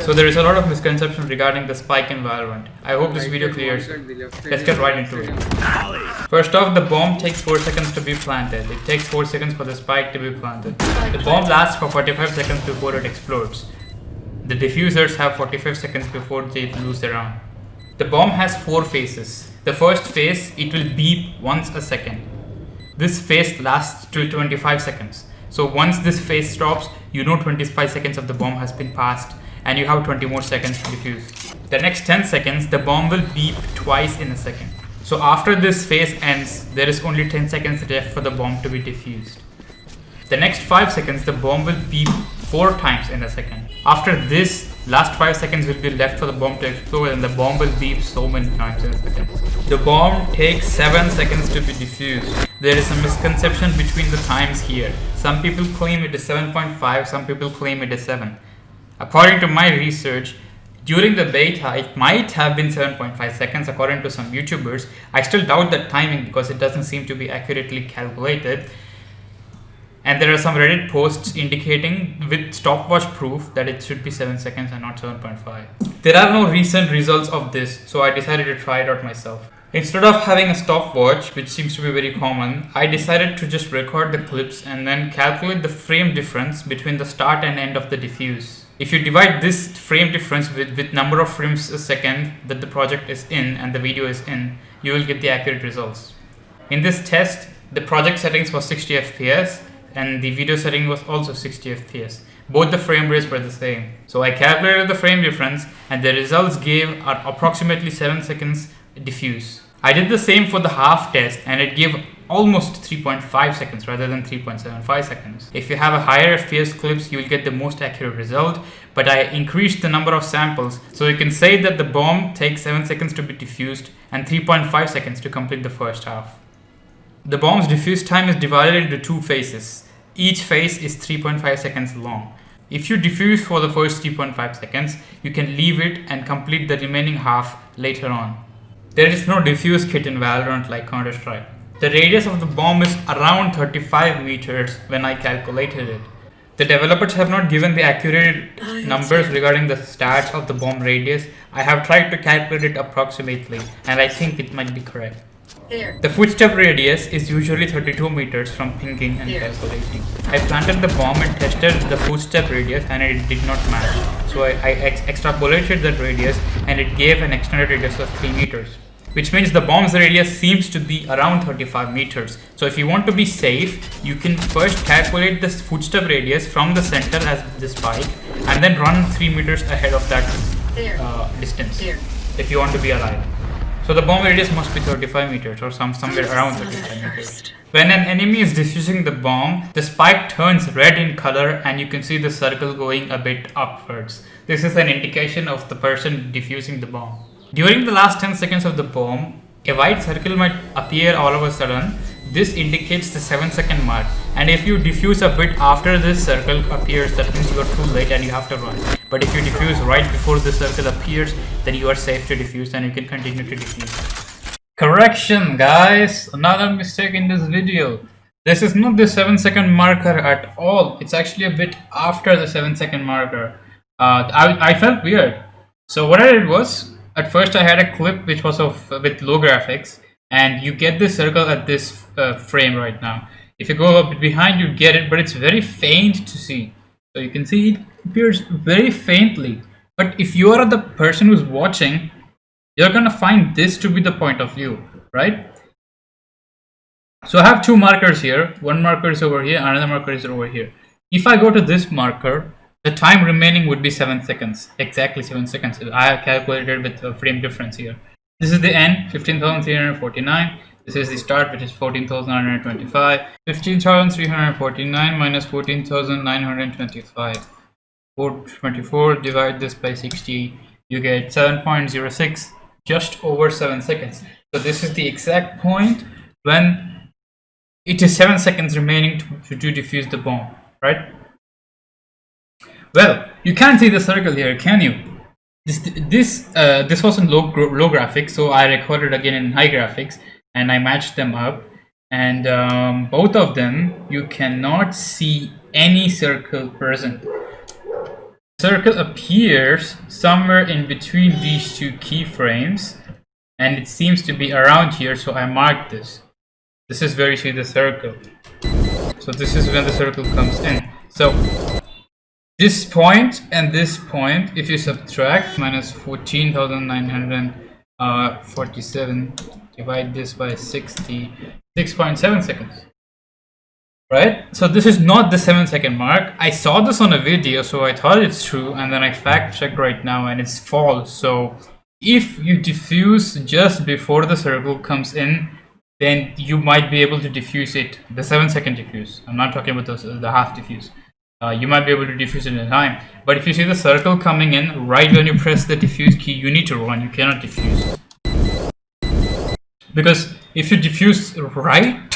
So there is a lot of misconception regarding the spike in Valorant. I hope this video clears it. Let's get right into it. First off, the bomb takes 4 seconds to be planted. It takes 4 seconds for the spike to be planted. The bomb lasts for 45 seconds before it explodes. The diffusers have 45 seconds before they lose their round. The bomb has 4 phases. The first phase, it will beep once a second. This phase lasts till 25 seconds. So once this phase stops, you know 25 seconds of the bomb has been passed and you have 20 more seconds to defuse. The next 10 seconds, the bomb will beep twice in a second. So after this phase ends, there is only 10 seconds left for the bomb to be defused. The next 5 seconds, the bomb will beep 4 times in a second. After this, last 5 seconds will be left for the bomb to explode and the bomb will beep so many times in a second. The bomb takes 7 seconds to be defused. There is a misconception between the times here. Some people claim it is 7.5, some people claim it is 7. According to my research, during the beta, it might have been 7.5 seconds according to some YouTubers. I still doubt that timing because it doesn't seem to be accurately calculated. And there are some Reddit posts indicating with stopwatch proof that it should be 7 seconds and not 7.5. There are no recent results of this, so I decided to try it out myself. Instead of having a stopwatch, which seems to be very common, I decided to just record the clips and then calculate the frame difference between the start and end of the diffuse. If you divide this frame difference with number of frames a second that the project is in and the video is in, you will get the accurate results. In this test, the project settings was 60 FPS and the video setting was also 60 FPS. Both the frame rates were the same. So I calculated the frame difference and the results gave approximately 7 seconds diffuse. I did the same for the half test and it gave almost 3.5 seconds rather than 3.75 seconds. If you have a higher FPS clips, you will get the most accurate result, but I increased the number of samples, so you can say that the bomb takes 7 seconds to be diffused and 3.5 seconds to complete the first half. The bomb's diffuse time is divided into 2 phases. Each phase is 3.5 seconds long. If you diffuse for the first 3.5 seconds, you can leave it and complete the remaining half later on. There is no diffuse kit in Valorant like Counter-Strike. The radius of the bomb is around 35 meters when I calculated it. The developers have not given the accurate numbers regarding the stats of the bomb radius. I have tried to calculate it approximately and I think it might be correct. The footstep radius is usually 32 meters from pinging and calculating. I planted the bomb and tested the footstep radius and it did not match. So I extrapolated that radius and it gave an extended radius of 3 meters. Which means the bomb's radius seems to be around 35 meters. So if you want to be safe, you can first calculate this footstep radius from the center as the spike and then run 3 meters ahead of that distance if you want to be alive. So the bomb radius must be 35 meters or somewhere around 35 meters. When an enemy is diffusing the bomb, the spike turns red in color and you can see the circle going a bit upwards. This is an indication of the person diffusing the bomb. During the last 10 seconds of the bomb, a white circle might appear all of a sudden. This indicates the 7-second mark, and if you diffuse a bit after this circle appears, that means you are too late and you have to run. But if you diffuse right before the circle appears, then you are safe to diffuse and you can continue to diffuse. Correction guys, another mistake in this video. This is not the 7-second marker at all. It's actually a bit after the 7-second marker. I felt weird. So what I did was, at first I had a clip which was with low graphics, and you get this circle at this frame right now. If you go a bit behind, you get it, but it's very faint to see. So you can see it appears very faintly. But if you are the person who's watching, you're gonna find this to be the point of view, right? So I have 2 markers here. One marker is over here, another marker is over here. If I go to this marker, the time remaining would be 7 seconds, exactly 7 seconds. I have calculated with a frame difference here. This is the end, 15,349. This is the start, which is 14,925. 15,349 minus 14,925. 424, divide this by 60, you get 7.06, just over 7 seconds. So this is the exact point when it is 7 seconds remaining to defuse the bomb, right? Well, you can't see the circle here, can you? This was in low graphics, so I recorded again in high graphics and I matched them up, and both of them you cannot see any circle present. Circle appears somewhere in between these two keyframes, and it seems to be around here, so I marked this. This is where you see the circle. So this is when the circle comes in. So this point and this point, if you subtract minus 14,947, divide this by 60, 6.7 seconds. Right? So this is not the 7-second mark. I saw this on a video, so I thought it's true, and then I fact checked right now and it's false. So if you defuse just before the circle comes in, then you might be able to defuse it, the 7-second defuse. I'm not talking about the half defuse. You might be able to defuse it in time. But if you see the circle coming in right when you press the defuse key, you need to run. You cannot defuse. Because if you defuse right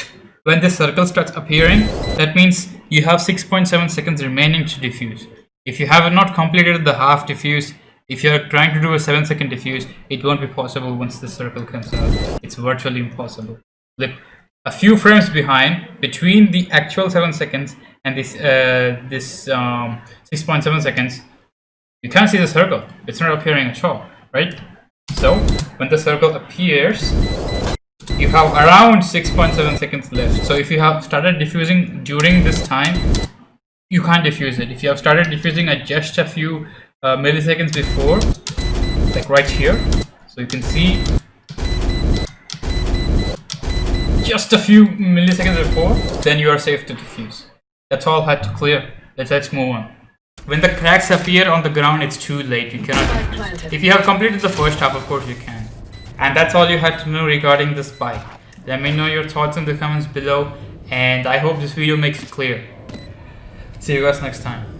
when the circle starts appearing, that means you have 6.7 seconds remaining to defuse. If you have not completed the half defuse, if you're trying to do a 7-second defuse, it won't be possible once the circle comes out. It's virtually impossible. Look, a few frames behind, between the actual 7 seconds and this 6.7 seconds, you can't see the circle. It's not appearing at all, right? So when the circle appears, you have around 6.7 seconds left. So if you have started diffusing during this time, you can't diffuse it. If you have started diffusing at just a few milliseconds before, like right here, so you can see just a few milliseconds before, then you are safe to diffuse. That's all I had to clear. Let's move on. When the cracks appear on the ground, it's too late. You cannot defuse. If you have completed the first half, of course you can. And that's all you had to know regarding the spike. Let me know your thoughts in the comments below, and I hope this video makes it clear. See you guys next time.